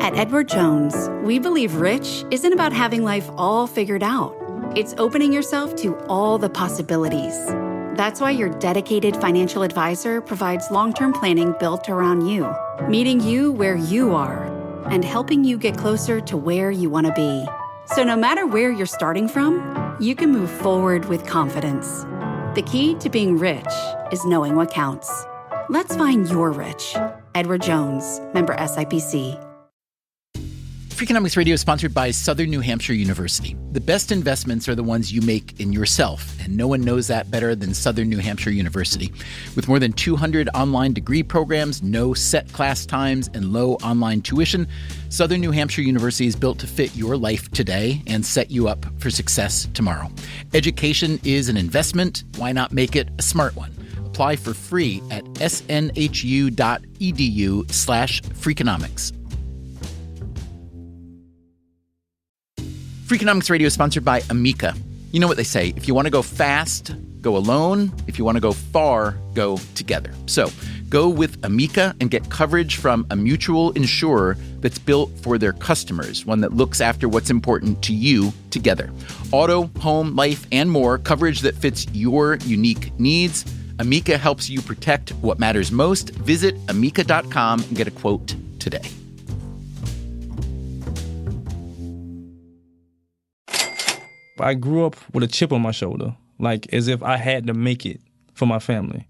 At Edward Jones, we believe rich isn't about having life all figured out. It's opening yourself to all the possibilities. That's why your dedicated financial advisor provides long-term planning built around you, meeting you where you are, and helping you get closer to where you want to be. So no matter where you're starting from, you can move forward with confidence. The key to being rich is knowing what counts. Let's find your rich. Edward Jones, member SIPC. Freakonomics Radio is sponsored by Southern New Hampshire University. The best investments are the ones you make in yourself, and no one knows that better than Southern New Hampshire University. With more than 200 online degree programs, no set class times, and low online tuition, Southern New Hampshire University is built to fit your life today and set you up for success tomorrow. Education is an investment. Why not make it a smart one? Apply for free at snhu.edu/Freakonomics. Freakonomics Radio is sponsored by Amica. You know what they say, if you want to go fast, go alone. If you want to go far, go together. So go with Amica and get coverage from a mutual insurer that's built for their customers, one that looks after what's important to you together. Auto, home, life, and more, coverage that fits your unique needs. Amica helps you protect what matters most. Visit amica.com and get a quote today. I grew up with a chip on my shoulder, like as if I had to make it for my family.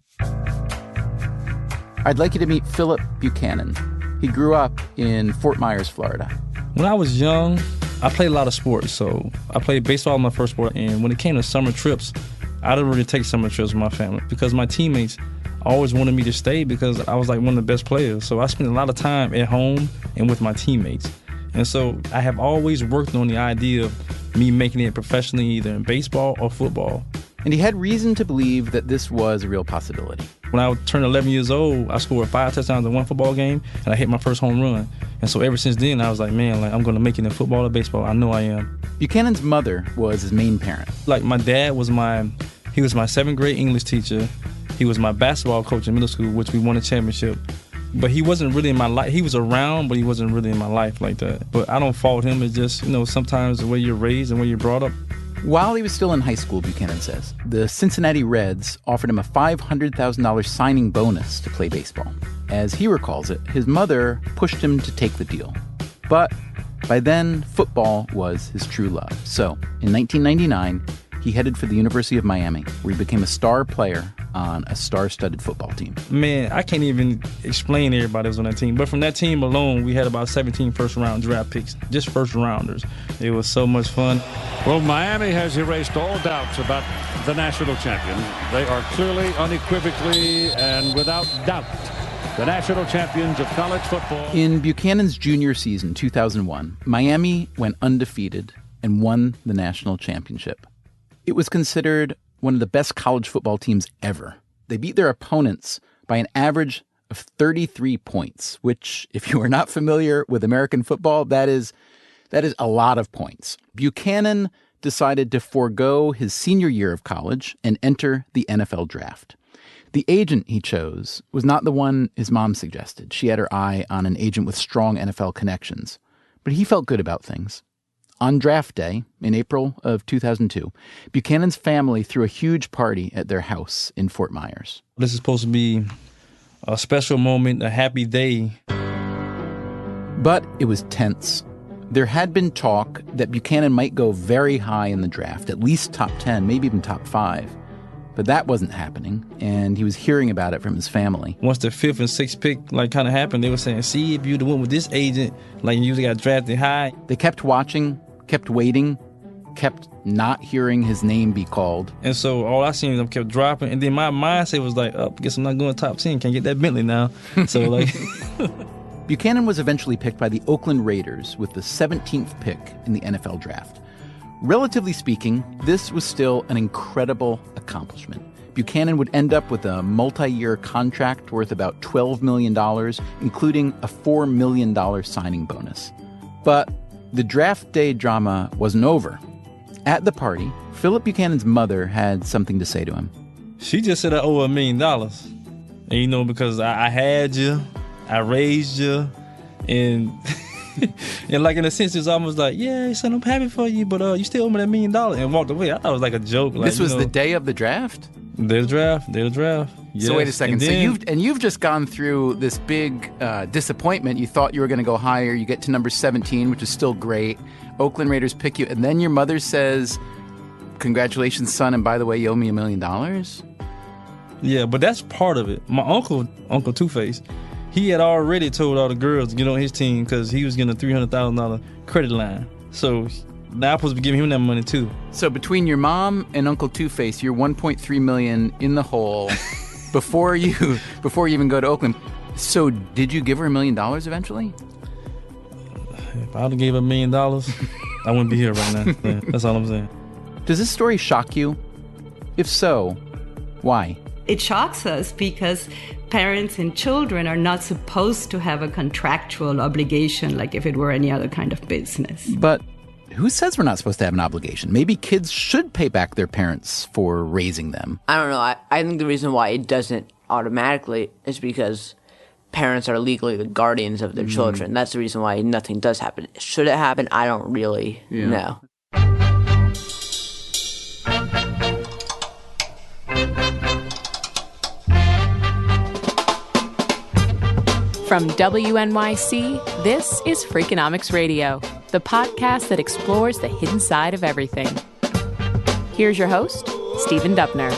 I'd like you to meet Philip Buchanan. He grew up in Fort Myers, Florida. When I was young, I played a lot of sports. So I played baseball, my first sport, and when it came to summer trips, I didn't really take summer trips with my family because my teammates always wanted me to stay because I was like one of the best players. So I spent a lot of time at home and with my teammates. And so I have always worked on the idea of me making it professionally either in baseball or football. And he had reason to believe that this was a real possibility. When I turned 11 years old, I scored 5 touchdowns in one football game, and I hit my first home run. And so ever since then, I was like, man, I'm going to make it in football or baseball. I know I am. Buchanan's mother was his main parent. Like, my dad was my 7th grade English teacher. He was my basketball coach in middle school, which we won a championship. But he wasn't really in my life. He was around, but he wasn't really in my life like that. But I don't fault him. It's just, sometimes the way you're raised and where you're brought up. While he was still in high school, Buchanan says, the Cincinnati Reds offered him a $500,000 signing bonus to play baseball. As he recalls it, his mother pushed him to take the deal. But by then, football was his true love. So in 1999, he headed for the University of Miami, where he became a star player on a star-studded football team. Man, I can't even explain everybody that was on that team. But from that team alone, we had about 17 first-round draft picks, just first-rounders. It was so much fun. Well, Miami has erased all doubts about the national champion. They are clearly, unequivocally, and without doubt, the national champions of college football. In Buchanan's junior season, 2001, Miami went undefeated and won the national championship. It was considered one of the best college football teams ever. They beat their opponents by an average of 33 points, which, if you are not familiar with American football, that is a lot of points. Buchanan decided to forego his senior year of college and enter the NFL draft. The agent he chose was not the one his mom suggested. She had her eye on an agent with strong NFL connections. But he felt good about things. On draft day, in April of 2002, Buchanan's family threw a huge party at their house in Fort Myers. This is supposed to be a special moment, a happy day. But it was tense. There had been talk that Buchanan might go very high in the draft, at least top 10, maybe even top 5. But that wasn't happening, and he was hearing about it from his family. Once the 5th and 6th pick kind of happened, they were saying, see, if you'd have went with this agent, you usually got drafted high. They kept watching, kept waiting, kept not hearing his name be called. And so all I seen them kept dropping, and then my mindset was like, guess I'm not going top 10, can't get that Bentley now. So Buchanan was eventually picked by the Oakland Raiders with the 17th pick in the NFL draft. Relatively speaking, this was still an incredible accomplishment. Buchanan would end up with a multi-year contract worth about $12 million, including a $4 million signing bonus. But the draft day drama wasn't over. At the party, Philip Buchanan's mother had something to say to him. She just said I owe $1 million. And because I had you, I raised you, and And like in a sense, it's almost like, yeah, son, I'm happy for you, but you still owe me that $1 million, and walked away. I thought it was like a joke. Like, This was the day of the draft? There's draft. Yes. So wait a second. And you've just gone through this big disappointment. You thought you were going to go higher. You get to number 17, which is still great. Oakland Raiders pick you, and then your mother says, "Congratulations, son, and by the way, you owe me $1 million." Yeah, but that's part of it. My Uncle Two-Face, he had already told all the girls to get on his team because he was getting a $300,000 credit line. So now I'm supposed to be giving him that money too. So between your mom and Uncle Two-Face, you're $1.3 million in the hole before you even go to Oakland. So did you give her $1 million eventually? If I'd have gave her $1 million, I wouldn't be here right now. Yeah, that's all I'm saying. Does this story shock you? If so, why? It shocks us because parents and children are not supposed to have a contractual obligation like if it were any other kind of business. But who says we're not supposed to have an obligation? Maybe kids should pay back their parents for raising them. I don't know. I think the reason why it doesn't automatically is because parents are legally the guardians of their children. That's the reason why nothing does happen. Should it happen? I don't really know. From WNYC, this is Freakonomics Radio, the podcast that explores the hidden side of everything. Here's your host, Stephen Dubner.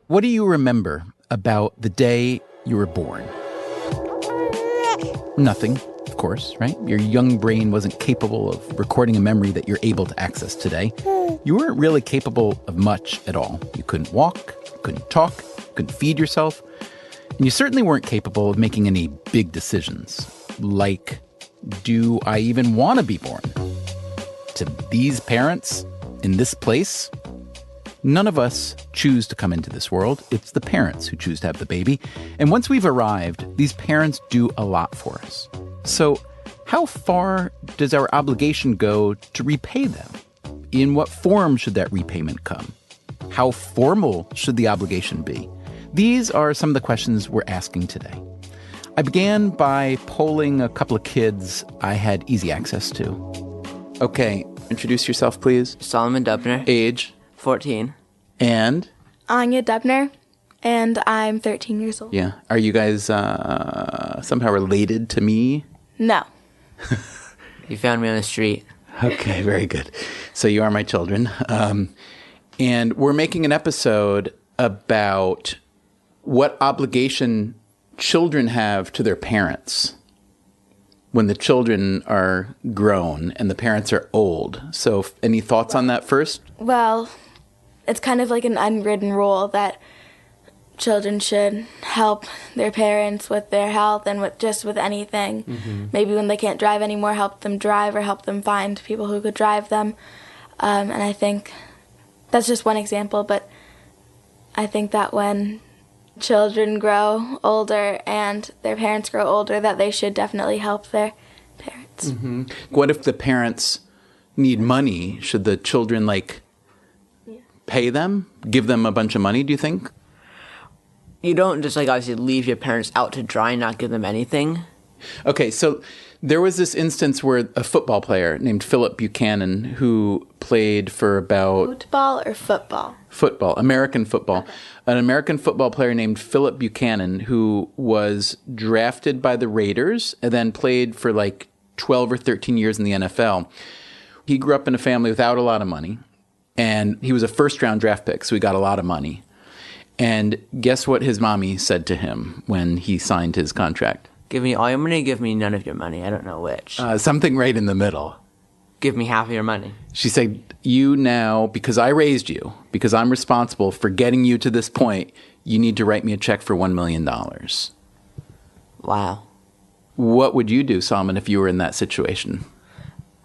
What do you remember about the day you were born? Nothing, of course, right? Your young brain wasn't capable of recording a memory that you're able to access today. You weren't really capable of much at all. You couldn't walk, couldn't talk, couldn't feed yourself. And you certainly weren't capable of making any big decisions, like, do I even want to be born? To these parents, in this place? None of us choose to come into this world. It's the parents who choose to have the baby. And once we've arrived, these parents do a lot for us. So how far does our obligation go to repay them? In what form should that repayment come? How formal should the obligation be? These are some of the questions we're asking today. I began by polling a couple of kids I had easy access to. Okay, introduce yourself, please. Solomon Dubner. Age. 14. And? Anya Dubner, and I'm 13 years old. Yeah. Are you guys somehow related to me? No. You found me on the street. Okay, very good. So you are my children. And we're making an episode about what obligation children have to their parents when the children are grown and the parents are old. So any thoughts on that first? Well, it's kind of like an unwritten rule that children should help their parents with their health and with anything. Mm-hmm. Maybe when they can't drive anymore, help them drive or help them find people who could drive them. And I think that's just one example, but I think that when children grow older and their parents grow older, that they should definitely help their parents. Mm-hmm. What if the parents need money? Should the children, pay them? Give them a bunch of money, do you think? You don't just, obviously leave your parents out to dry and not give them anything. Okay, so there was this instance where a football player named Philip Buchanan, who played for about... Football or football? Football, American football. Okay. An American football player named Philip Buchanan, who was drafted by the Raiders and then played for 12 or 13 years in the NFL. He grew up in a family without a lot of money, and he was a first-round draft pick, so he got a lot of money. And guess what his mommy said to him when he signed his contract? Give me all your money, give me none of your money. I don't know which. Something right in the middle. Give me half of your money. She said, you now, because I raised you, because I'm responsible for getting you to this point, you need to write me a check for $1 million. Wow. What would you do, Solomon, if you were in that situation?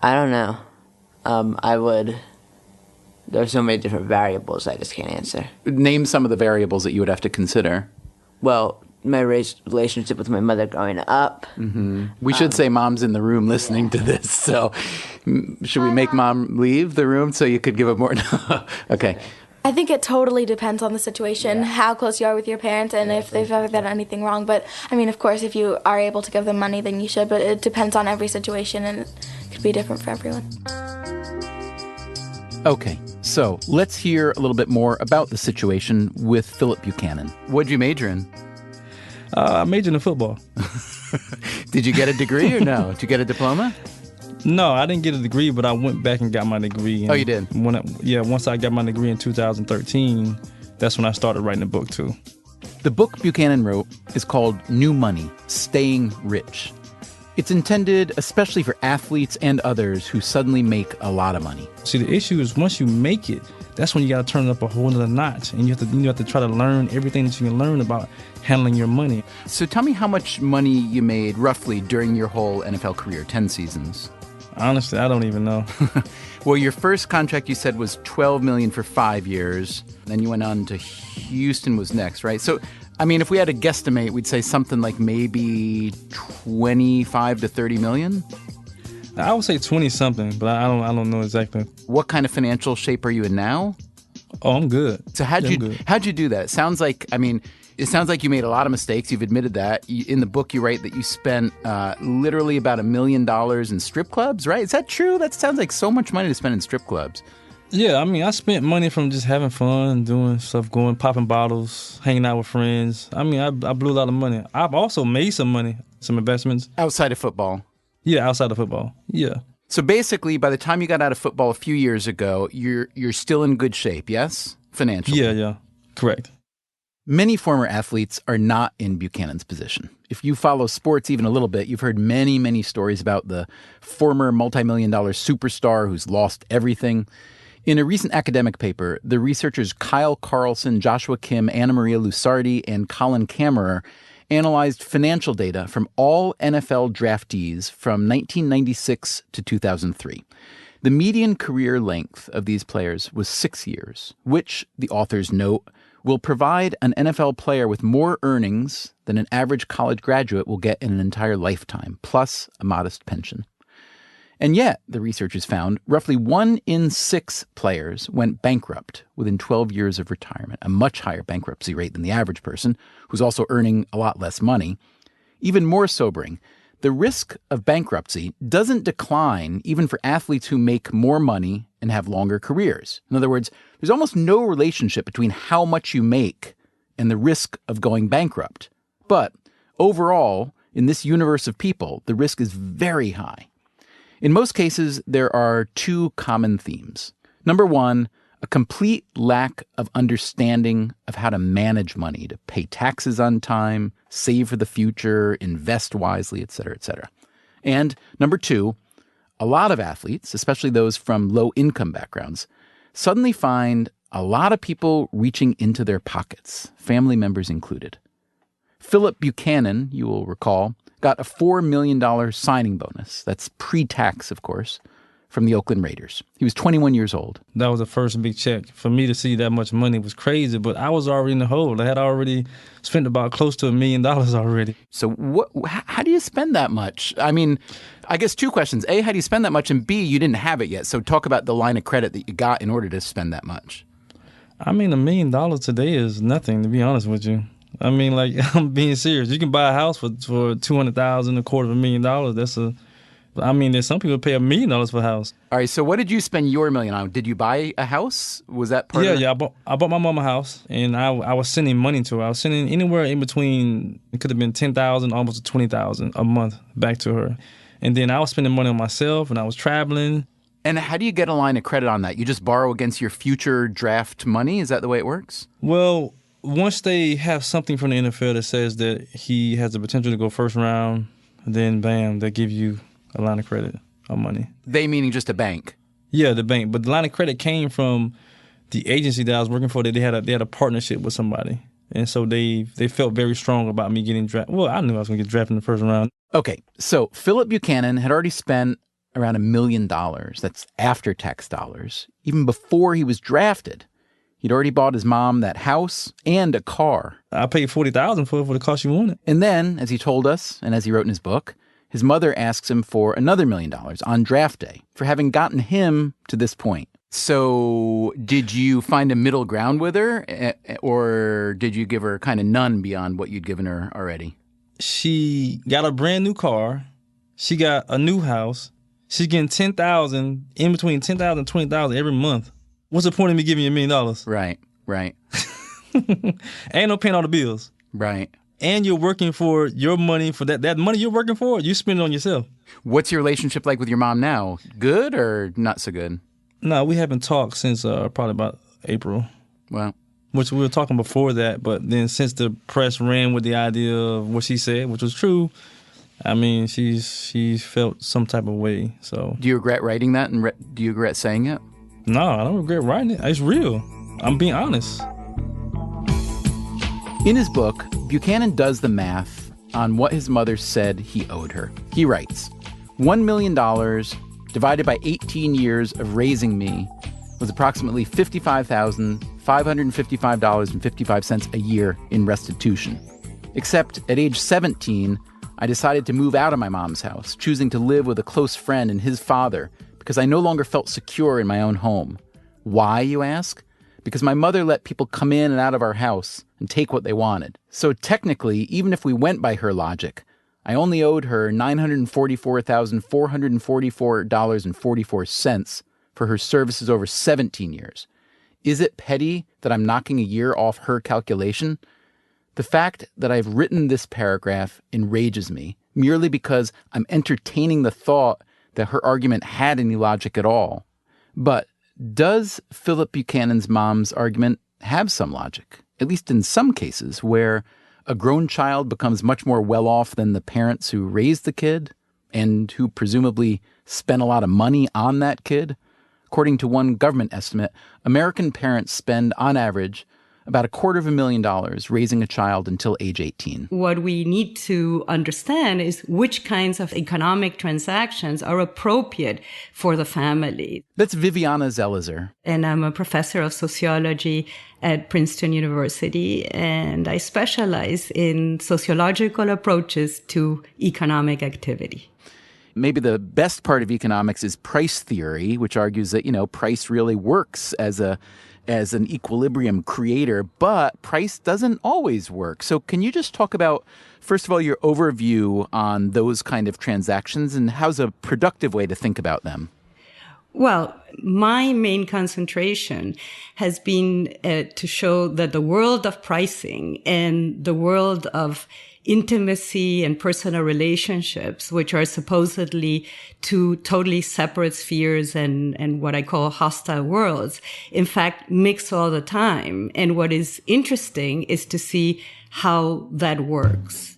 I don't know. I would... There's so many different variables I just can't answer. Name some of the variables that you would have to consider. Well, my relationship with my mother growing up. Mm-hmm. We should say Mom's in the room listening to this. So should we make Mom leave the room so you could give it more? Okay. I think it totally depends on the situation, how close you are with your parents, and if they've ever done anything wrong. But, I mean, of course, if you are able to give them money, then you should. But it depends on every situation, and it could be different for everyone. Okay, so let's hear a little bit more about the situation with Philip Buchanan. What'd you major in? I majored in football. Did you get a degree or no? Did you get a diploma? No, I didn't get a degree, but I went back and got my degree. And oh, you did? Once I got my degree in 2013, that's when I started writing the book, too. The book Buchanan wrote is called New Money, Staying Rich. It's intended especially for athletes and others who suddenly make a lot of money. See, the issue is once you make it, that's when you got to turn it up a whole nother notch. And you have to try to learn everything that you can learn about handling your money. So tell me how much money you made roughly during your whole NFL career, 10 seasons. Honestly, I don't even know. Well, your first contract you said was $12 million for 5 years. Then you went on to Houston was next, right? So, I mean, if we had to guesstimate, we'd say something like maybe 25 to 30 million? I would say 20-something, but I don't know exactly. What kind of financial shape are you in now? Oh, I'm good. So how'd you do that? It sounds like you made a lot of mistakes. You've admitted that. In the book, you write that you spent literally about $1 million in strip clubs, right? Is that true? That sounds like so much money to spend in strip clubs. Yeah, I mean, I spent money from just having fun, doing stuff, popping bottles, hanging out with friends. I mean, I blew a lot of money. I've also made some money, some investments. Outside of football? Yeah, outside of football. Yeah. So basically, by the time you got out of football a few years ago, you're still in good shape, yes? Financially? Yeah. Correct. Many former athletes are not in Buchanan's position. If you follow sports even a little bit, you've heard many, many stories about the former multi-million-dollar superstar who's lost everything. In a recent academic paper, the researchers Kyle Carlson, Joshua Kim, Anna Maria Lusardi, and Colin Kammerer analyzed financial data from all NFL draftees from 1996 to 2003. The median career length of these players was 6 years, which, the authors note, will provide an NFL player with more earnings than an average college graduate will get in an entire lifetime, plus a modest pension. And yet, the researchers found, roughly 1 in 6 players went bankrupt within 12 years of retirement, a much higher bankruptcy rate than the average person, who's also earning a lot less money. Even more sobering, the risk of bankruptcy doesn't decline even for athletes who make more money and have longer careers. In other words, there's almost no relationship between how much you make and the risk of going bankrupt. But overall, in this universe of people, the risk is very high. In most cases, there are 2 common themes. Number 1, a complete lack of understanding of how to manage money, to pay taxes on time, save for the future, invest wisely, et cetera, et cetera. And number 2, a lot of athletes, especially those from low-income backgrounds, suddenly find a lot of people reaching into their pockets, family members included. Philip Buchanan, you will recall, got a $4 million signing bonus. That's pre-tax, of course, from the Oakland Raiders. He was 21 years old. That was the first big check. For me to see that much money was crazy, but I was already in the hole. I had already spent about close to $1 million already. So how do you spend that much? I mean, I guess 2 questions. A, how do you spend that much? And B, you didn't have it yet. So talk about the line of credit that you got in order to spend that much. I mean, $1 million today is nothing, to be honest with you. I mean, like, I'm being serious. You can buy a house for $200,000, $250,000. There's some people pay $1 million for a house. All right, so what did you spend your $1 million on? Did you buy a house? Was that part of it? Yeah, I bought my mom a house, and I was sending money to her. I was sending anywhere in between, it could have been $10,000, almost to $20,000 a month back to her. And then I was spending money on myself, and I was traveling. And how do you get a line of credit on that? You just borrow against your future draft money? Is that the way it works? Well, once they have something from the NFL that says that he has the potential to go first round, then bam, they give you a line of credit or money. They meaning just a bank? Yeah, the bank. But the line of credit came from the agency that I was working for. They had a partnership with somebody. And so they felt very strong about me getting drafted. Well, I knew I was going to get drafted in the first round. Okay, so Philip Buchanan had already spent around $1 million. That's after-tax dollars. Even before he was drafted. He'd already bought his mom that house and a car. I paid $40,000 for the car she wanted. And then, as he told us, and as he wrote in his book, his mother asks him for another $1 million on draft day for having gotten him to this point. So did you find a middle ground with her, or did you give her kind of none beyond what you'd given her already? She got a brand new car. She got a new house. She's getting $10,000, in between $10,000 and $20,000 every month. What's the point of me giving you $1 million? Right. Ain't no paying all the bills. Right. And you're working for your money, for that money you're working for, you spend it on yourself. What's your relationship like with your mom now? Good or not so good? No, we haven't talked since probably about April. Well, which we were talking before that, but then since the press ran with the idea of what she said, which was true, I mean, she's felt some type of way. So, do you regret writing that, and do you regret saying it? No, I don't regret writing it. It's real. I'm being honest. In his book, Buchanan does the math on what his mother said he owed her. He writes, $1 million divided by 18 years of raising me was approximately $55,555.55 a year in restitution. Except at age 17, I decided to move out of my mom's house, choosing to live with a close friend and his father because I no longer felt secure in my own home. Why, you ask? Because my mother let people come in and out of our house and take what they wanted. So technically, even if we went by her logic, I only owed her $944,444.44 for her services over 17 years. Is it petty that I'm knocking a year off her calculation? The fact that I've written this paragraph enrages me, merely because I'm entertaining the thought that her argument had any logic at all. But does Philip Buchanan's mom's argument have some logic? At least in some cases, where a grown child becomes much more well-off than the parents who raised the kid and who presumably spent a lot of money on that kid. According to one government estimate, American parents spend, on average, about $250,000 raising a child until age 18. What we need to understand is which kinds of economic transactions are appropriate for the family. That's Viviana Zelizer. And I'm a professor of sociology at Princeton University, and I specialize in sociological approaches to economic activity. Maybe the best part of economics is price theory, which argues that, price really works as an equilibrium creator, but price doesn't always work. So can you just talk about, first of all, your overview on those kind of transactions and how's a productive way to think about them? Well, my main concentration has been to show that the world of pricing and the world of intimacy and personal relationships, which are supposedly two totally separate spheres and what I call hostile worlds, in fact, mix all the time. And what is interesting is to see how that works.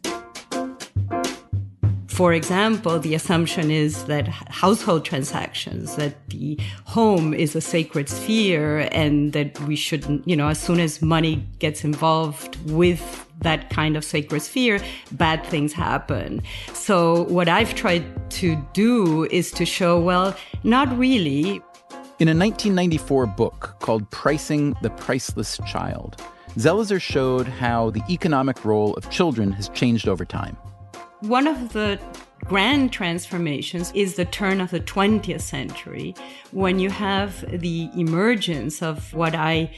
For example, the assumption is that household transactions, that the home is a sacred sphere and that we shouldn't, as soon as money gets involved with that kind of sacred sphere, bad things happen. So what I've tried to do is to show, well, not really. In a 1994 book called Pricing the Priceless Child, Zelizer showed how the economic role of children has changed over time. One of the grand transformations is the turn of the 20th century, when you have the emergence of what I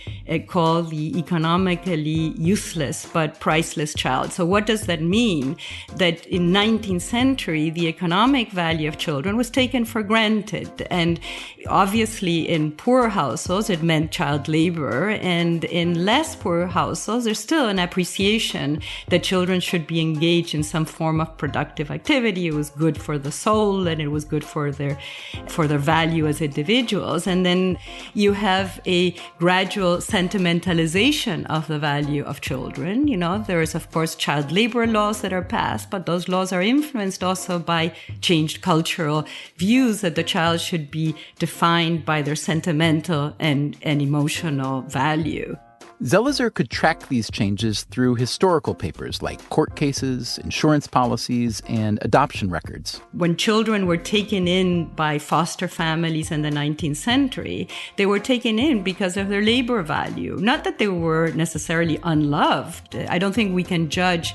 call the economically useless but priceless child. So what does that mean? That in 19th century, the economic value of children was taken for granted. And obviously in poor households, it meant child labor. And in less poor households, there's still an appreciation that children should be engaged in some form of productive activity. It was good for the soul and it was good for their value as individuals. And then you have a gradual sentimentalization of the value of children. There is, of course, child labor laws that are passed, but those laws are influenced also by changed cultural views that the child should be defined by their sentimental and emotional value. Zelizer could track these changes through historical papers like court cases, insurance policies, and adoption records. When children were taken in by foster families in the 19th century, they were taken in because of their labor value. Not that they were necessarily unloved. I don't think we can judge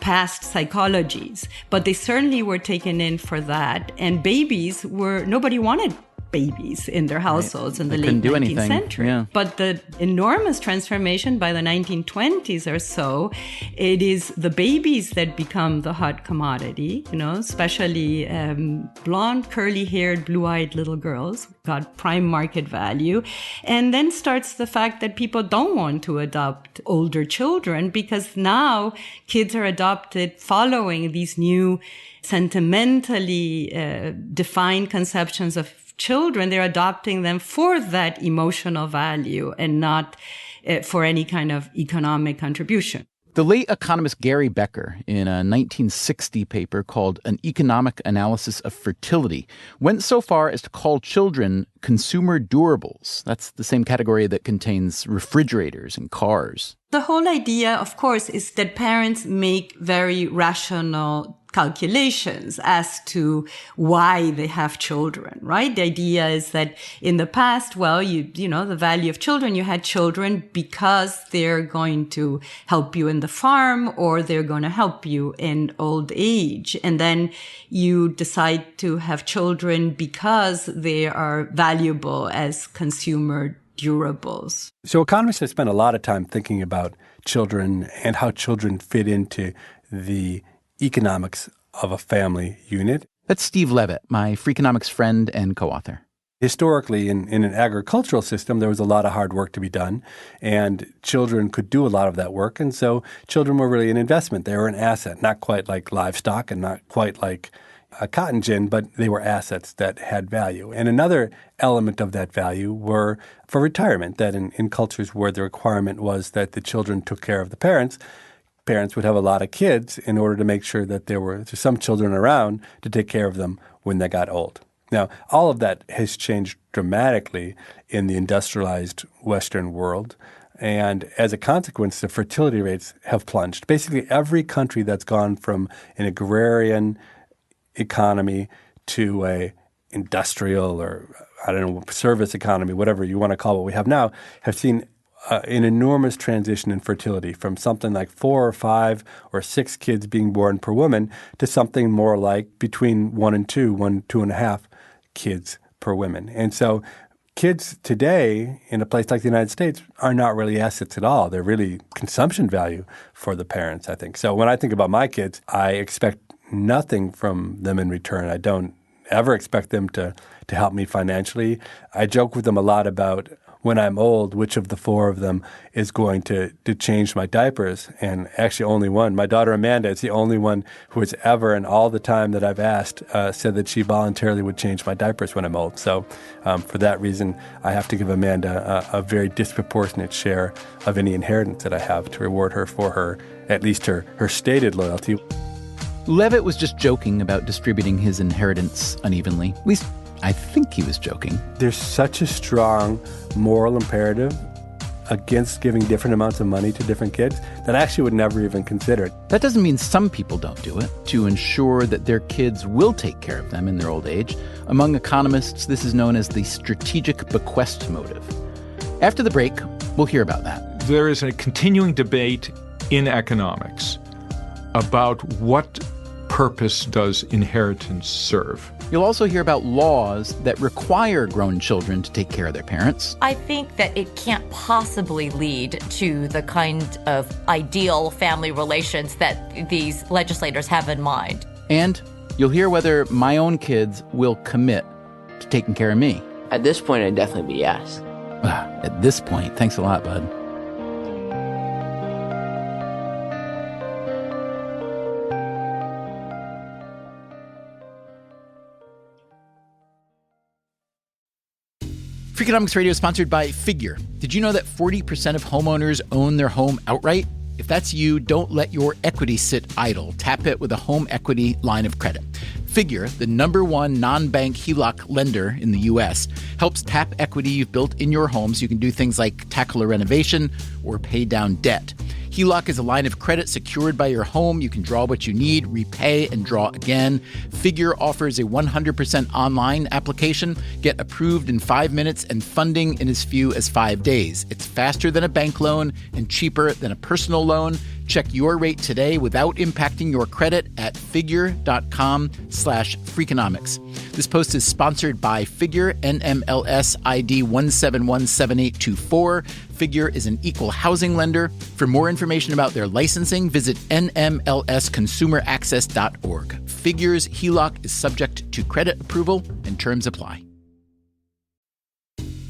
past psychologies, but they certainly were taken in for that. And babies nobody wanted babies in their households in the They late couldn't do 19th anything. century. Yeah. But the enormous transformation by the 1920s or so, it is the babies that become the hot commodity, especially blonde, curly-haired, blue-eyed little girls got prime market value. And then starts the fact that people don't want to adopt older children because now kids are adopted following these new sentimentally defined conceptions of children. They're adopting them for that emotional value and not for any kind of economic contribution. The late economist Gary Becker, in a 1960 paper called An Economic Analysis of Fertility, went so far as to call children consumer durables. That's the same category that contains refrigerators and cars. The whole idea, of course, is that parents make very rational calculations as to why they have children, right? The idea is that in the past, the value of children, you had children because they're going to help you in the farm or they're going to help you in old age. And then you decide to have children because they are valuable as consumer durables. So economists have spent a lot of time thinking about children and how children fit into the economics of a family unit. That's Steve Levitt, my Freakonomics friend and co-author. Historically, in an agricultural system, there was a lot of hard work to be done, and children could do a lot of that work. And so children were really an investment. They were an asset, not quite like livestock and not quite like a cotton gin, but they were assets that had value. And another element of that value were for retirement, that in cultures where the requirement was that the children took care of the parents would have a lot of kids in order to make sure that there were some children around to take care of them when they got old. Now, all of that has changed dramatically in the industrialized Western world. And as a consequence, the fertility rates have plunged. Basically, every country that's gone from an agrarian economy to a industrial or, service economy, whatever you want to call what we have now, have seen an enormous transition in fertility from something like 4 or 5 or 6 kids being born per woman to something more like between 1 and 2, 2.5 kids per woman. And so kids today in a place like the United States are not really assets at all. They're really consumption value for the parents, I think. So when I think about my kids, I expect nothing from them in return. I don't ever expect them to help me financially. I joke with them a lot about when I'm old, which of the 4 of them is going to change my diapers. And actually only one. My daughter Amanda is the only one who has ever, in all the time that I've asked, said that she voluntarily would change my diapers when I'm old. So for that reason, I have to give Amanda a very disproportionate share of any inheritance that I have to reward her for her, at least her stated loyalty. Levitt was just joking about distributing his inheritance unevenly. At least I think he was joking. There's such a strong moral imperative against giving different amounts of money to different kids that I actually would never even consider it. That doesn't mean some people don't do it. To ensure that their kids will take care of them in their old age, among economists, this is known as the strategic bequest motive. After the break, we'll hear about that. There is a continuing debate in economics about what purpose does inheritance serve. You'll also hear about laws that require grown children to take care of their parents. I think that it can't possibly lead to the kind of ideal family relations that these legislators have in mind. And you'll hear whether my own kids will commit to taking care of me. At this point, I'd definitely be yes. At this point, thanks a lot, bud. Freakonomics Radio is sponsored by Figure. Did you know that 40% of homeowners own their home outright? If that's you, don't let your equity sit idle. Tap it with a home equity line of credit. Figure, the #1 non-bank HELOC lender in the U.S., helps tap equity you've built in your home so you can do things like tackle a renovation or pay down debt. HELOC is a line of credit secured by your home. You can draw what you need, repay, and draw again. Figure offers a 100% online application. Get approved in 5 minutes and funding in as few as 5 days. It's faster than a bank loan and cheaper than a personal loan. Check your rate today without impacting your credit at figure.com/Freakonomics. This post is sponsored by Figure, NMLS ID 1717824. Figure is an equal housing lender. For more information about their licensing, visit nmlsconsumeraccess.org. Figure's HELOC is subject to credit approval and terms apply.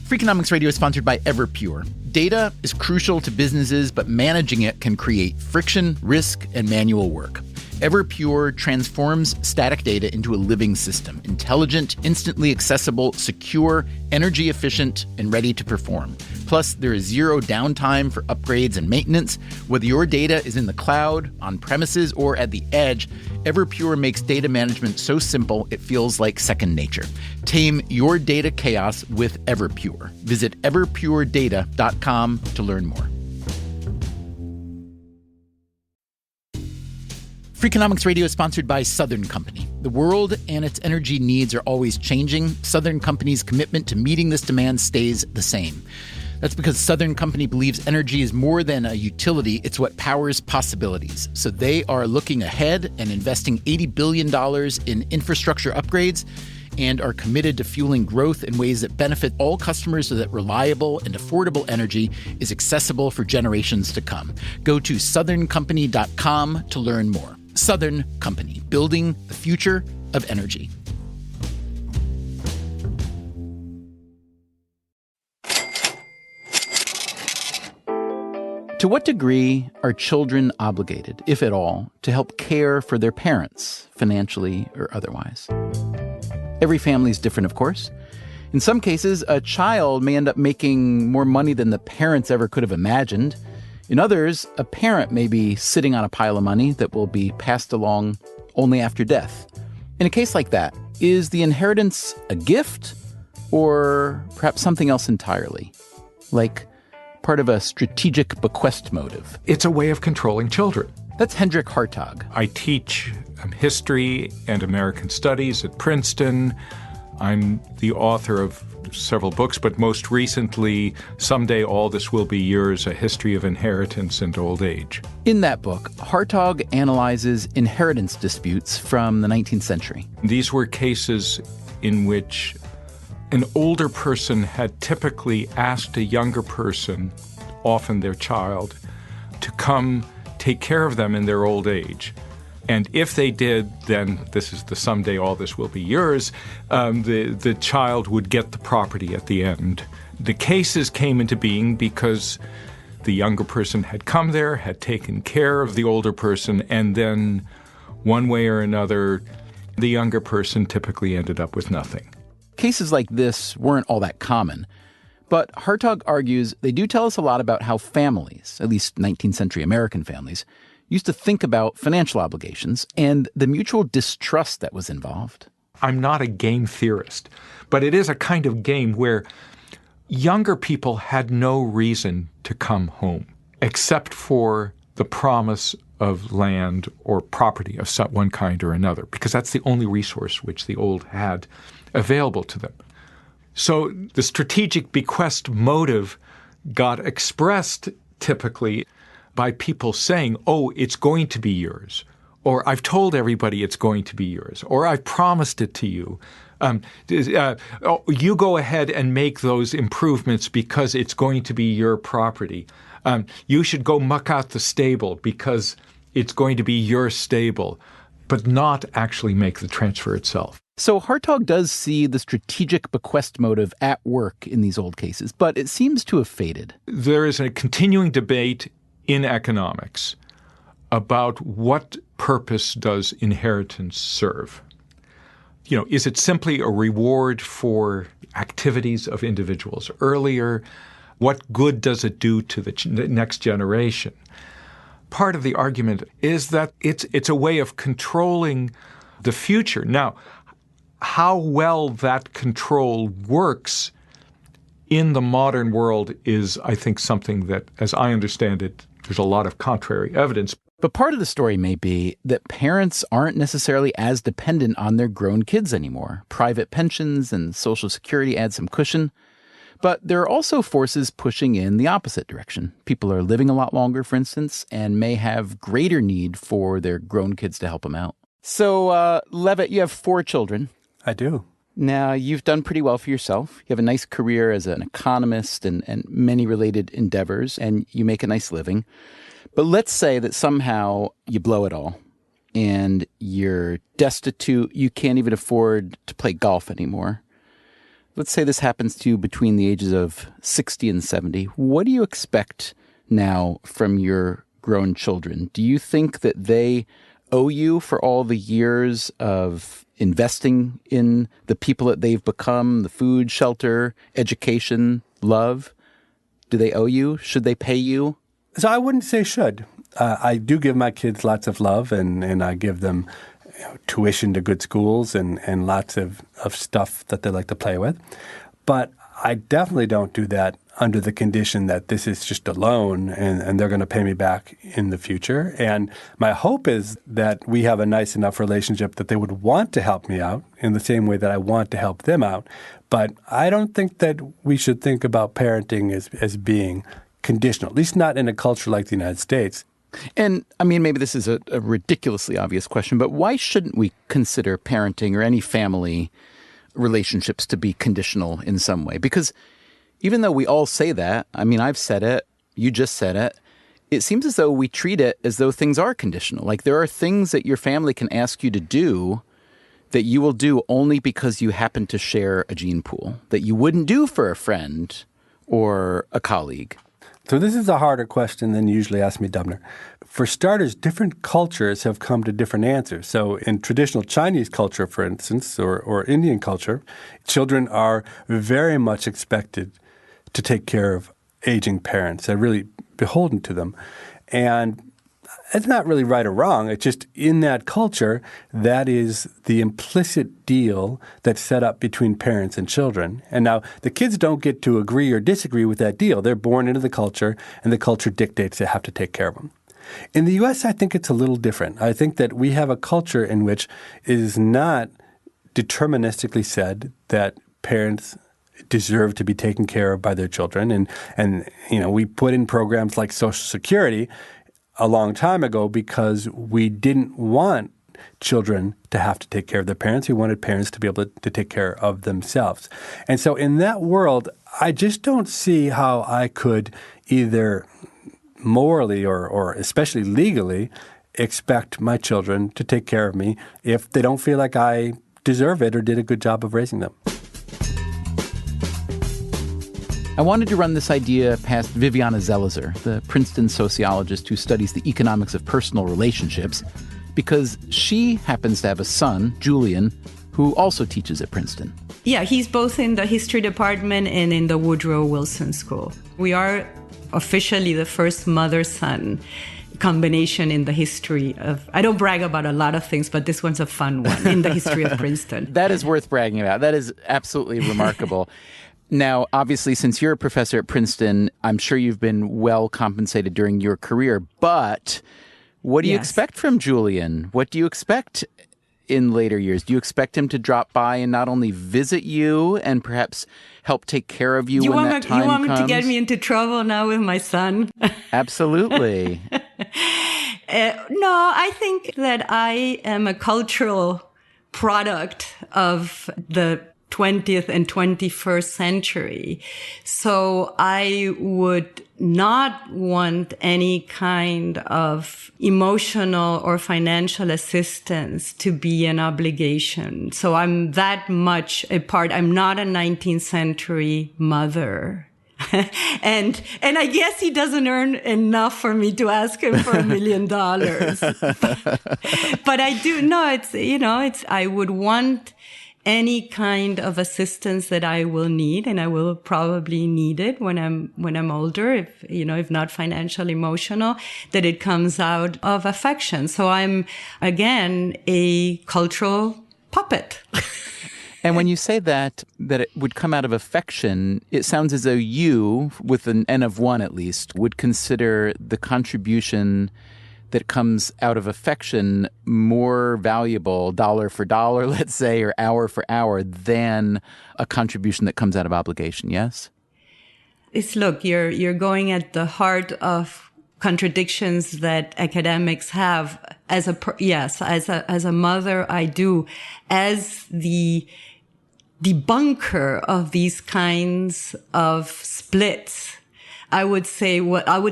Freakonomics Radio is sponsored by Everpure. Data is crucial to businesses, but managing it can create friction, risk, and manual work. Everpure transforms static data into a living system, intelligent, instantly accessible, secure, energy efficient, and ready to perform. Plus, there is zero downtime for upgrades and maintenance. Whether your data is in the cloud, on premises, or at the edge, Everpure makes data management so simple it feels like second nature. Tame your data chaos with Everpure. Visit everpuredata.com to learn more. Freakonomics Radio is sponsored by Southern Company. The world and its energy needs are always changing. Southern Company's commitment to meeting this demand stays the same. That's because Southern Company believes energy is more than a utility, it's what powers possibilities. So they are looking ahead and investing $80 billion in infrastructure upgrades and are committed to fueling growth in ways that benefit all customers so that reliable and affordable energy is accessible for generations to come. Go to southerncompany.com to learn more. Southern Company, building the future of energy. To what degree are children obligated, if at all, to help care for their parents, financially or otherwise? Every family is different, of course. In some cases, a child may end up making more money than the parents ever could have imagined. In others, a parent may be sitting on a pile of money that will be passed along only after death. In a case like that, is the inheritance a gift or perhaps something else entirely? Like part of a strategic bequest motive? It's a way of controlling children. That's Hendrik Hartog. I teach history and American studies at Princeton. I'm the author of several books, but most recently, Someday All This Will Be Yours, A History of Inheritance and Old Age. In that book, Hartog analyzes inheritance disputes from the 19th century. These were cases in which an older person had typically asked a younger person, often their child, to come take care of them in their old age. And if they did, then this is the someday all this will be yours, the child would get the property at the end. The cases came into being because the younger person had come there, had taken care of the older person, and then one way or another, the younger person typically ended up with nothing. Cases like this weren't all that common. But Hartog argues they do tell us a lot about how families, at least 19th century American families, used to think about financial obligations and the mutual distrust that was involved. I'm not a game theorist, but it is a kind of game where younger people had no reason to come home except for the promise of land or property of one kind or another, because that's the only resource which the old had available to them. So the strategic bequest motive got expressed typically by people saying, oh, it's going to be yours, or I've told everybody it's going to be yours, or I've promised it to you. You go ahead and make those improvements because it's going to be your property. You should go muck out the stable because it's going to be your stable, but not actually make the transfer itself. So Hartog does see the strategic bequest motive at work in these old cases, but it seems to have faded. There is a continuing debate in economics about what purpose does inheritance serve. You know, is it simply a reward for activities of individuals earlier? What good does it do to the next generation? Part of the argument is that it's a way of controlling the future. Now, how well that control works in the modern world is, I think, something that, as I understand it, there's a lot of contrary evidence. But part of the story may be that parents aren't necessarily as dependent on their grown kids anymore. Private pensions and Social Security add some cushion. But there are also forces pushing in the opposite direction. People are living a lot longer, for instance, and may have greater need for their grown kids to help them out. So, Levitt, you have 4 children. I do. Now, you've done pretty well for yourself. You have a nice career as an economist and many related endeavors, and you make a nice living. But let's say that somehow you blow it all and you're destitute. You can't even afford to play golf anymore. Let's say this happens to you between the ages of 60 and 70. What do you expect now from your grown children? Do you think that they owe you for all the years of investing in the people that they've become, the food, shelter, education, love? Do they owe you? Should they pay you? So I wouldn't say should. I do give my kids lots of love, and I give them tuition to good schools and lots of stuff that they like to play with. But I definitely don't do that under the condition that this is just a loan and they're going to pay me back in the future. And my hope is that we have a nice enough relationship that they would want to help me out in the same way that I want to help them out. But I don't think that we should think about parenting as being conditional, at least not in a culture like the United States. And, I mean, maybe this is a ridiculously obvious question, but why shouldn't we consider parenting or any family relationships to be conditional in some way? Because even though we all say that, I mean, I've said it, you just said it, it seems as though we treat it as though things are conditional. Like there are things that your family can ask you to do that you will do only because you happen to share a gene pool that you wouldn't do for a friend or a colleague. So this is a harder question than you usually ask me, Dubner. For starters, different cultures have come to different answers. So in traditional Chinese culture, for instance, or Indian culture, children are very much expected to take care of aging parents. They're really beholden to them. And it's not really right or wrong. It's just in that culture, that is the implicit deal that's set up between parents and children. And now the kids don't get to agree or disagree with that deal. They're born into the culture, and the culture dictates they have to take care of them. In the U.S., I think it's a little different. I think that we have a culture in which it is not deterministically said that parents deserve to be taken care of by their children. And you know, we put in programs like Social Security a long time ago because we didn't want children to have to take care of their parents. We wanted parents to be able to take care of themselves. And so in that world, I just don't see how I could either morally or especially legally expect my children to take care of me if they don't feel like I deserve it or did a good job of raising them. I wanted to run this idea past Viviana Zelizer, the Princeton sociologist who studies the economics of personal relationships, because she happens to have a son, Julian, who also teaches at Princeton. Yeah, he's both in the history department and in the Woodrow Wilson School. We are officially the first mother-son combination in the history of, I don't brag about a lot of things, but this one's a fun one in the history of Princeton. That is worth bragging about. That is absolutely remarkable. Now, obviously, since you're a professor at Princeton, I'm sure you've been well compensated during your career. But what do you expect from Julian? What do you expect in later years? Do you expect him to drop by and not only visit you and perhaps help take care of you when that time comes? You want me to get me into trouble now with my son? Absolutely. No, I think that I am a cultural product of the 20th and 21st century. So I would not want any kind of emotional or financial assistance to be an obligation. So I'm that much a part. I'm not a 19th century mother. And I guess he doesn't earn enough for me to ask him for $1 million. But I do, no, I would want any kind of assistance that I will need, and I will probably need it when I'm older, if not financial, emotional, that it comes out of affection. So I'm, again, a cultural puppet. And when you say that it would come out of affection, it sounds as though you, with an N of 1 at least, would consider the contribution that comes out of affection more valuable, dollar for dollar, let's say, or hour for hour, than a contribution that comes out of obligation, yes? Look, you're going at the heart of contradictions that academics have. As a mother, I do. As the debunker of these kinds of splits, I would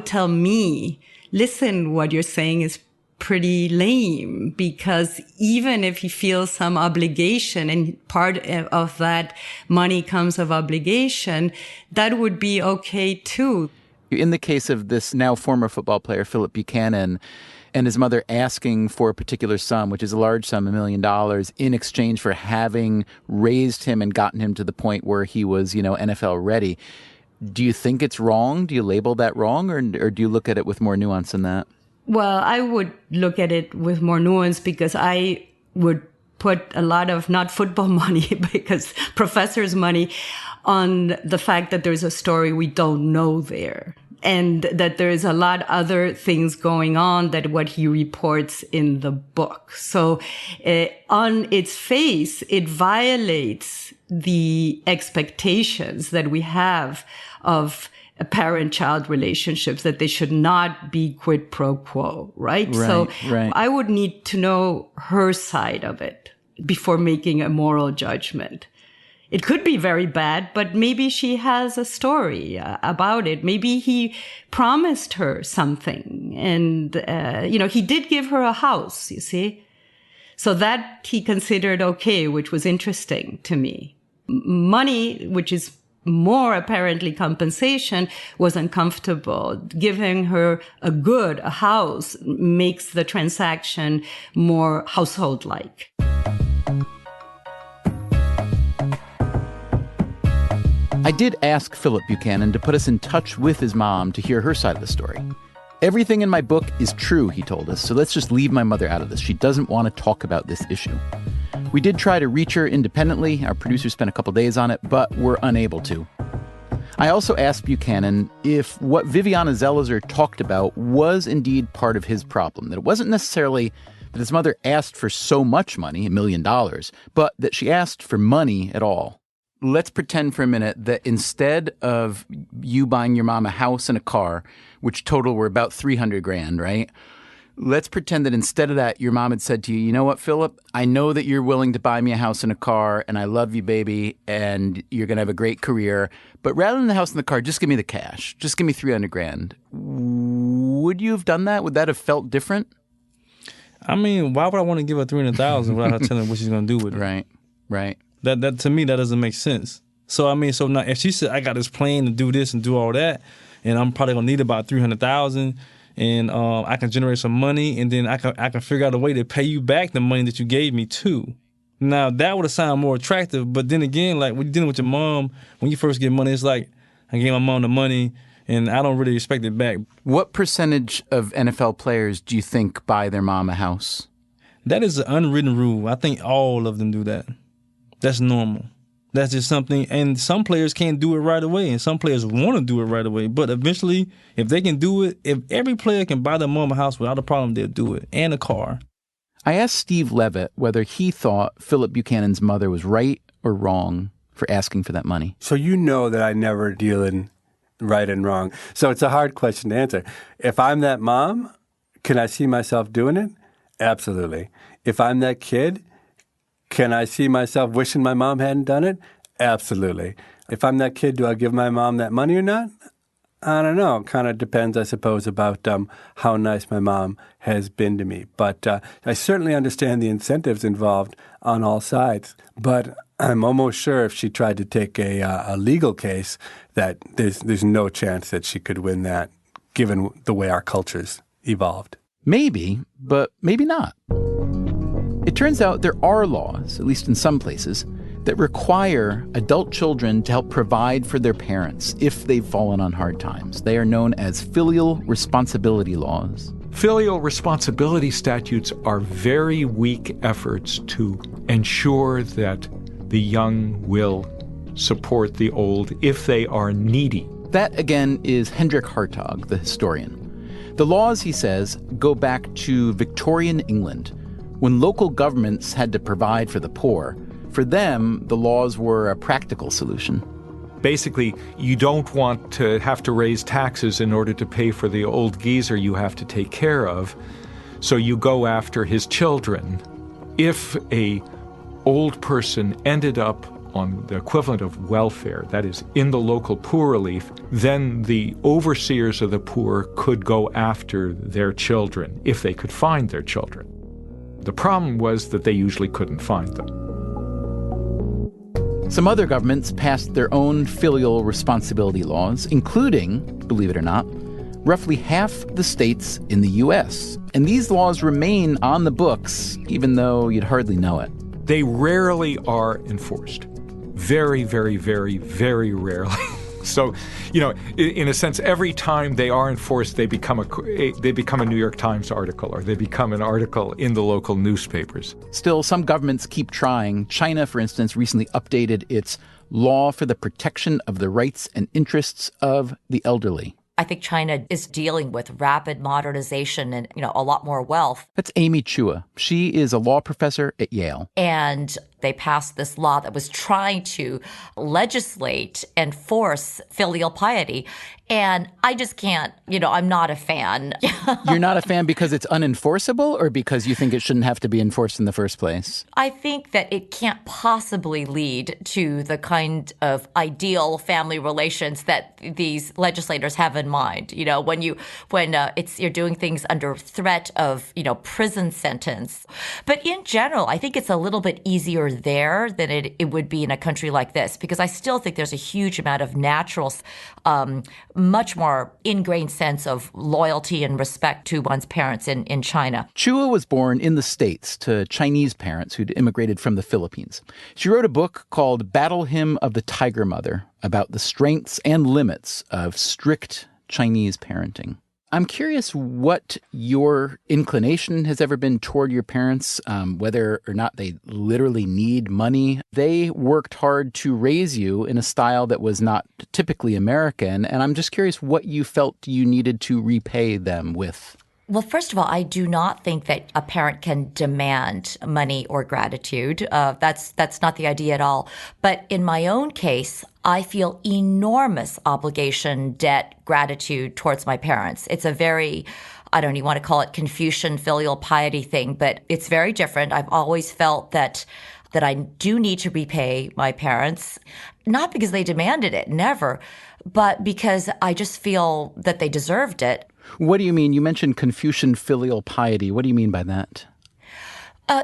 tell me, listen, what you're saying is pretty lame, because even if he feels some obligation, and part of that money comes of obligation, that would be okay too. In the case of this now former football player, Philip Buchanan, and his mother asking for a particular sum, which is a large sum, $1 million, in exchange for having raised him and gotten him to the point where he was, NFL ready. Do you think it's wrong? Do you label that wrong? Or do you look at it with more nuance than that? Well, I would look at it with more nuance, because I would put a lot of not football money, because professors' money, on the fact that there's a story we don't know there, and that there is a lot other things going on than what he reports in the book. So on its face, it violates the expectations that we have of parent-child relationships, that they should not be quid pro quo, right? So I would need to know her side of it before making a moral judgment. It could be very bad, but maybe she has a story about it. Maybe he promised her something, and, he did give her a house, you see? So that he considered okay, which was interesting to me. Money, which is more apparently compensation, was uncomfortable. Giving her a house, makes the transaction more household-like. I did ask Philip Buchanan to put us in touch with his mom to hear her side of the story. Everything in my book is true, he told us, so let's just leave my mother out of this. She doesn't want to talk about this issue. We did try to reach her independently. Our producer spent a couple days on it, but were unable to. I also asked Buchanan if what Viviana Zelizer talked about was indeed part of his problem, that it wasn't necessarily that his mother asked for so much money, $1 million, but that she asked for money at all. Let's pretend for a minute that instead of you buying your mom a house and a car, which total were about $300,000, right? Let's pretend that instead of that, your mom had said to you, you know what, Philip, I know that you're willing to buy me a house and a car, and I love you, baby, and you're going to have a great career. But rather than the house and the car, just give me the cash. Just give me $300,000. Would you have done that? Would that have felt different? I mean, why would I want to give her $300,000 without her telling her what she's going to do with it? Right. That to me, that doesn't make sense. So now if she said I got this plan to do this and do all that, and I'm probably gonna need about $300,000, and I can generate some money, and then I can figure out a way to pay you back the money that you gave me too. Now that would have sounded more attractive, but then again, like when you're dealing with your mom, when you first get money, it's like I gave my mom the money, and I don't really expect it back. What percentage of NFL players do you think buy their mom a house? That is an unwritten rule. I think all of them do that. That's normal. That's just something, and some players can't do it right away, and some players want to do it right away. But eventually, if they can do it, if every player can buy their mom a house without a problem, they'll do it, and a car. I asked Steve Levitt whether he thought Philip Buchanan's mother was right or wrong for asking for that money. So you know that I never deal in right and wrong. So it's a hard question to answer. If I'm that mom, can I see myself doing it? Absolutely. If I'm that kid, can I see myself wishing my mom hadn't done it? Absolutely. If I'm that kid, do I give my mom that money or not? I don't know. It kind of depends, I suppose, about how nice my mom has been to me. But I certainly understand the incentives involved on all sides. But I'm almost sure if she tried to take a legal case that there's no chance that she could win that, given the way our culture's evolved. Maybe, but maybe not. It turns out there are laws, at least in some places, that require adult children to help provide for their parents if they've fallen on hard times. They are known as filial responsibility laws. Filial responsibility statutes are very weak efforts to ensure that the young will support the old if they are needy. That, again, is Hendrik Hartog, the historian. The laws, he says, go back to Victorian England, when local governments had to provide for the poor. For them, the laws were a practical solution. Basically, you don't want to have to raise taxes in order to pay for the old geezer you have to take care of, so you go after his children. If a old person ended up on the equivalent of welfare, that is, in the local poor relief, then the overseers of the poor could go after their children if they could find their children. The problem was that they usually couldn't find them. Some other governments passed their own filial responsibility laws, including, believe it or not, roughly half the states in the U.S. And these laws remain on the books, even though you'd hardly know it. They rarely are enforced. Very, very, very, very rarely. So, in a sense, every time they are enforced, they become a New York Times article, or they become an article in the local newspapers. Still, some governments keep trying. China, for instance, recently updated its law for the protection of the rights and interests of the elderly. I think China is dealing with rapid modernization and, a lot more wealth. That's Amy Chua. She is a law professor at Yale. And they passed this law that was trying to legislate and force filial piety. And I just can't, I'm not a fan. You're not a fan because it's unenforceable, or because you think it shouldn't have to be enforced in the first place? I think that it can't possibly lead to the kind of ideal family relations that these legislators have in mind. When you're doing things under threat of, prison sentence. But in general, I think it's a little bit easier there than it would be in a country like this, because I still think there's a huge amount of natural, much more ingrained sense of loyalty and respect to one's parents in China. Chua was born in the States to Chinese parents who'd immigrated from the Philippines. She wrote a book called Battle Hymn of the Tiger Mother about the strengths and limits of strict Chinese parenting. I'm curious what your inclination has ever been toward your parents, whether or not they literally need money. They worked hard to raise you in a style that was not typically American, and I'm just curious what you felt you needed to repay them with. Well, first of all, I do not think that a parent can demand money or gratitude. That's not the idea at all. But in my own case, I feel enormous obligation, debt, gratitude towards my parents. It's a very, I don't even want to call it Confucian filial piety thing, but it's very different. I've always felt that I do need to repay my parents, not because they demanded it, never, but because I just feel that they deserved it. What do you mean? You mentioned Confucian filial piety. What do you mean by that?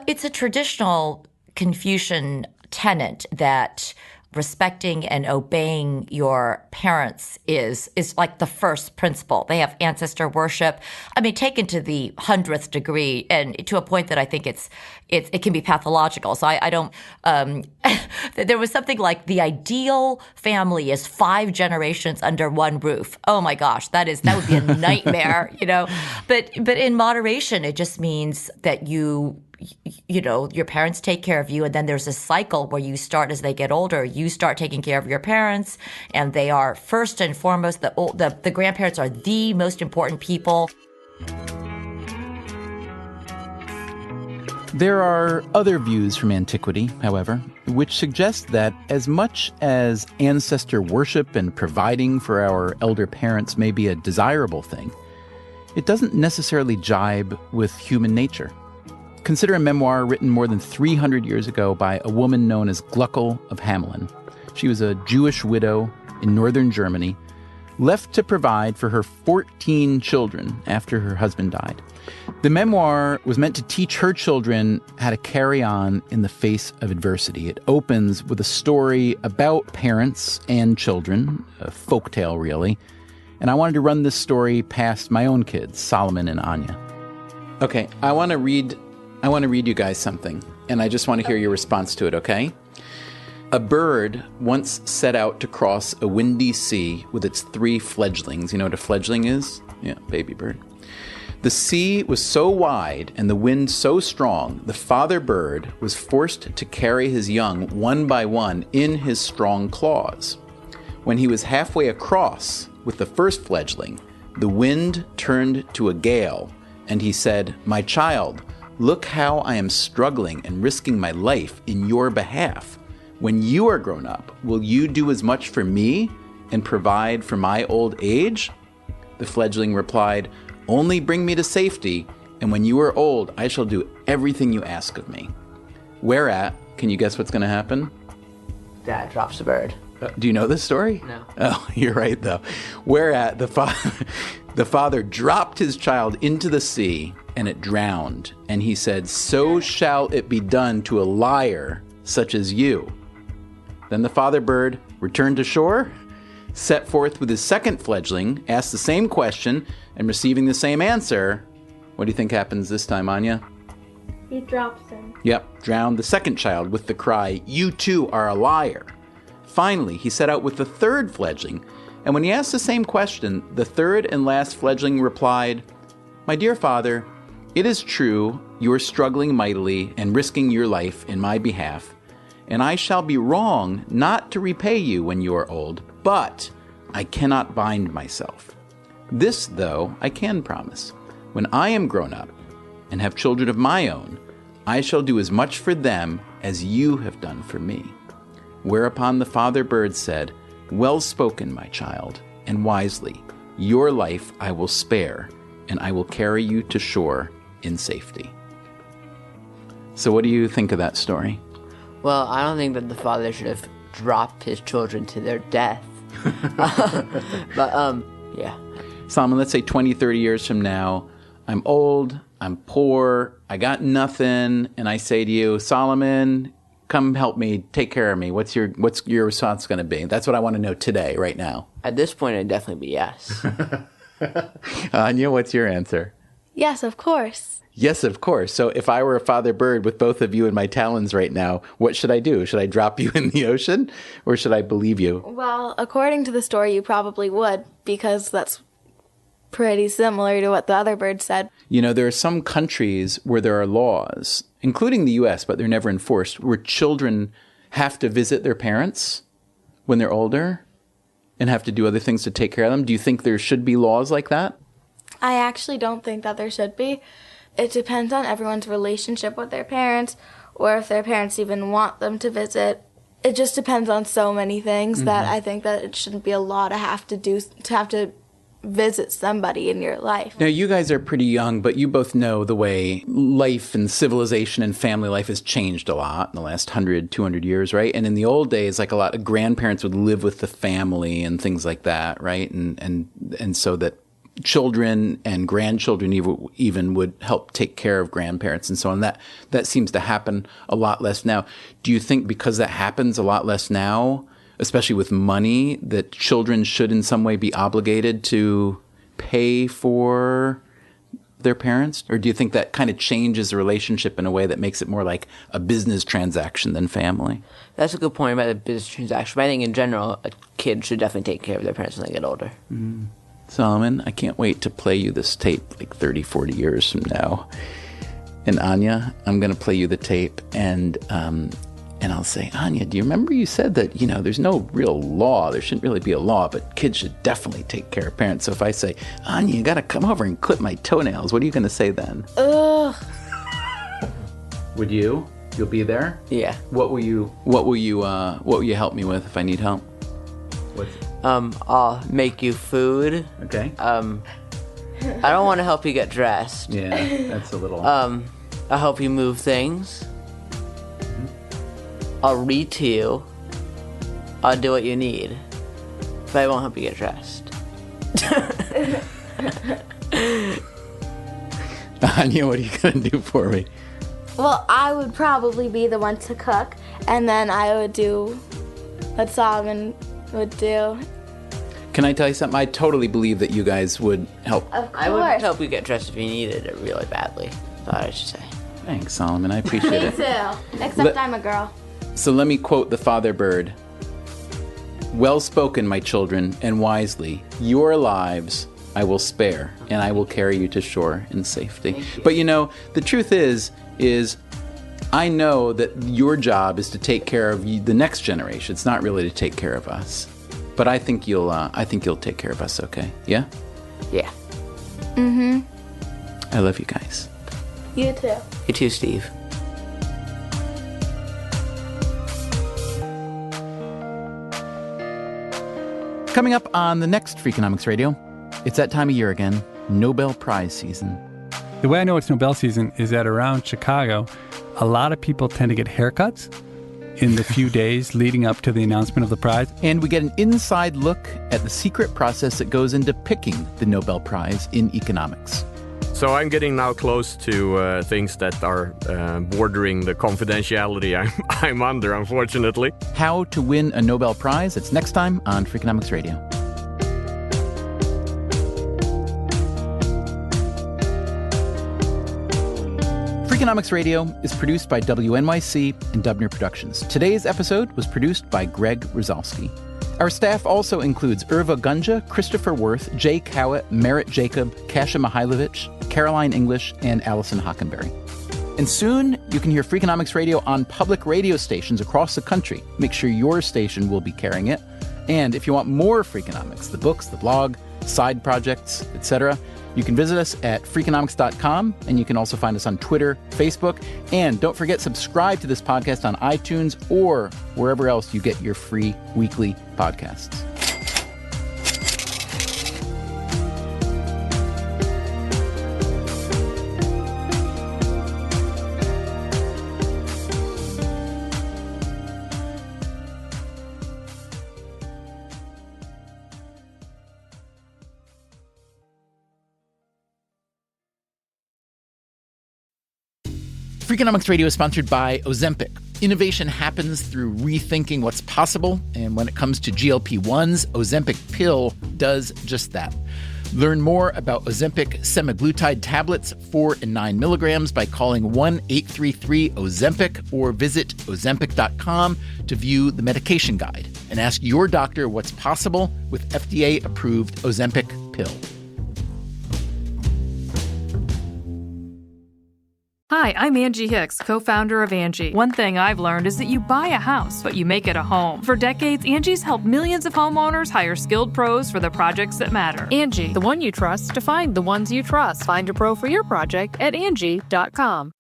It's a traditional Confucian tenet that respecting and obeying your parents is like the first principle. They have ancestor worship. I mean, taken to the 100th degree, and to a point that I think it can be pathological. So I don't. There was something like the ideal family is 5 generations under one roof. Oh my gosh, that would be a nightmare, But in moderation, it just means that your parents take care of you, and then there's a cycle where you start, as they get older, you start taking care of your parents, and they are first and foremost, the grandparents are the most important people. There are other views from antiquity, however, which suggest that as much as ancestor worship and providing for our elder parents may be a desirable thing, it doesn't necessarily jibe with human nature. Consider a memoir written more than 300 years ago by a woman known as Gluckel of Hamelin. She was a Jewish widow in northern Germany, left to provide for her 14 children after her husband died. The memoir was meant to teach her children how to carry on in the face of adversity. It opens with a story about parents and children, a folktale really, and I wanted to run this story past my own kids, Solomon and Anya. Okay, I want to read you guys something, and I just want to hear your response to it, okay? A bird once set out to cross a windy sea with its 3 fledglings. You know what a fledgling is? Yeah, baby bird. The sea was so wide and the wind so strong, the father bird was forced to carry his young one by one in his strong claws. When he was halfway across with the first fledgling, the wind turned to a gale, and he said, "My child, look how I am struggling and risking my life in your behalf. When you are grown up, will you do as much for me and provide for my old age?" The fledgling replied, "Only bring me to safety, and when you are old, I shall do everything you ask of me." Whereat, can you guess what's going to happen? Dad drops a bird. Do you know this story? No. Oh, you're right, though. Whereat the father dropped his child into the sea, and it drowned. And he said, "So shall it be done to a liar such as you." Then the father bird returned to shore, set forth with his second fledgling, asked the same question, and receiving the same answer, what do you think happens this time, Anya? He drops him. Yep, drowned the second child with the cry, "You too are a liar." Finally, he set out with the third fledgling, and when he asked the same question, the third and last fledgling replied, "My dear father, it is true you are struggling mightily and risking your life in my behalf, and I shall be wrong not to repay you when you are old, but I cannot bind myself. This, though, I can promise. When I am grown up and have children of my own, I shall do as much for them as you have done for me." Whereupon the father bird said, "Well spoken, my child, and wisely. Your life I will spare, and I will carry you to shore in safety." So what do you think of that story? Well, I don't think that the father should have dropped his children to their death. But, yeah. Solomon, let's say 20, 30 years from now, I'm old, I'm poor, I got nothing, and I say to you, "Solomon, come help me, take care of me." What's your response going to be? That's what I want to know today, right now. At this point, it'd definitely be yes. Anya, what's your answer? Yes, of course. Yes, of course. So if I were a father bird with both of you in my talons right now, what should I do? Should I drop you in the ocean, or should I believe you? Well, according to the story, you probably would, because that's pretty similar to what the other bird said. You know, there are some countries where there are laws, including the U.S., but they're never enforced, where children have to visit their parents when they're older and have to do other things to take care of them. Do you think there should be laws like that? I actually don't think that there should be. It depends on everyone's relationship with their parents, or if their parents even want them to visit. It just depends on so many things that I think that it shouldn't be a law to have to visit somebody in your life. Now, you guys are pretty young, but you both know the way life and civilization and family life has changed a lot in the last 100, 200 years, right? And in the old days, like a lot of grandparents would live with the family and things like that, right? And so that children and grandchildren even would help take care of grandparents and so on. That seems to happen a lot less now. Do you think because that happens a lot less now, especially with money, that children should in some way be obligated to pay for their parents? Or do you think that kind of changes the relationship in a way that makes it more like a business transaction than family? That's a good point about the business transaction. But I think in general, a kid should definitely take care of their parents when they get older. Solomon, I can't wait to play you this tape like 30, 40 years from now. And Anya, I'm going to play you the tape, and I'll say, "Anya, do you remember you said that, you know, there's no real law, there shouldn't really be a law, but kids should definitely take care of parents." So if I say, "Anya, you got to come over and clip my toenails," what are you going to say then? Ugh. Would you? You'll be there? Yeah. What will you help me with if I need help? I'll make you food. Okay. I don't want to help you get dressed. Yeah, that's a little... I'll help you move things. I'll read to you. I'll do what you need. But I won't help you get dressed. Anya, what are you going to do for me? Well, I would probably be the one to cook, and then I would do what Solomon would do. Can I tell you something? I totally believe that you guys would help. Of course. I would help you get dressed if you needed it really badly. Thought I should say. Thanks, Solomon. I appreciate Me it. too. Except I'm a girl. So let me quote the father bird. "Well spoken, my children, and wisely. Your lives I will spare, and I will carry you to shore in safety." But you know, the truth is I know that your job is to take care of the next generation. It's not really to take care of us. But I think you'll take care of us, okay? Yeah? Yeah. I love you guys. You too. You too, Steve. Coming up on the next Freakonomics Radio, it's that time of year again, Nobel Prize season. The way I know it's Nobel season is that around Chicago, a lot of people tend to get haircuts in the few days leading up to the announcement of the prize. And we get an inside look at the secret process that goes into picking the Nobel Prize in economics. So I'm getting now close to things that are bordering the confidentiality I'm under, unfortunately. How to win a Nobel Prize. It's next time on Freakonomics Radio. Freakonomics Radio is produced by WNYC and Dubner Productions. Today's episode was produced by Greg Rozalski. Our staff also includes Irva Gunja, Christopher Worth, Jay Cowett, Merritt Jacob, Kasia Mihailovich, Caroline English, and Allison Hockenberry. And soon, you can hear Freakonomics Radio on public radio stations across the country. Make sure your station will be carrying it. And if you want more Freakonomics, the books, the blog, side projects, etc., you can visit us at Freakonomics.com, and you can also find us on Twitter, Facebook, and don't forget, subscribe to this podcast on iTunes or wherever else you get your free weekly podcasts. Freakonomics Radio is sponsored by Ozempic. Innovation happens through rethinking what's possible, and when it comes to GLP-1s, Ozempic pill does just that. Learn more about Ozempic semaglutide tablets, 4 and 9 milligrams, by calling 1-833-OZEMPIC or visit Ozempic.com to view the medication guide and ask your doctor what's possible with FDA-approved Ozempic pill. Hi, I'm Angie Hicks, co-founder of Angie. One thing I've learned is that you buy a house, but you make it a home. For decades, Angie's helped millions of homeowners hire skilled pros for the projects that matter. Angie, the one you trust to find the ones you trust. Find a pro for your project at Angie.com.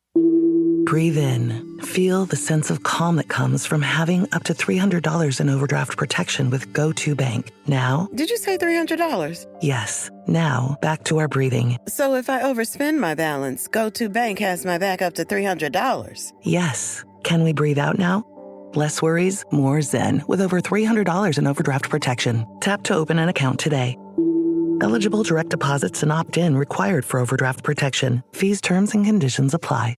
Breathe in. Feel the sense of calm that comes from having up to $300 in overdraft protection with Go2 Bank. Now... Did you say $300? Yes. Now, back to our breathing. So if I overspend my balance, Go2 Bank has my back up to $300? Yes. Can we breathe out now? Less worries, more zen, with over $300 in overdraft protection. Tap to open an account today. Eligible direct deposits and opt-in required for overdraft protection. Fees, terms, and conditions apply.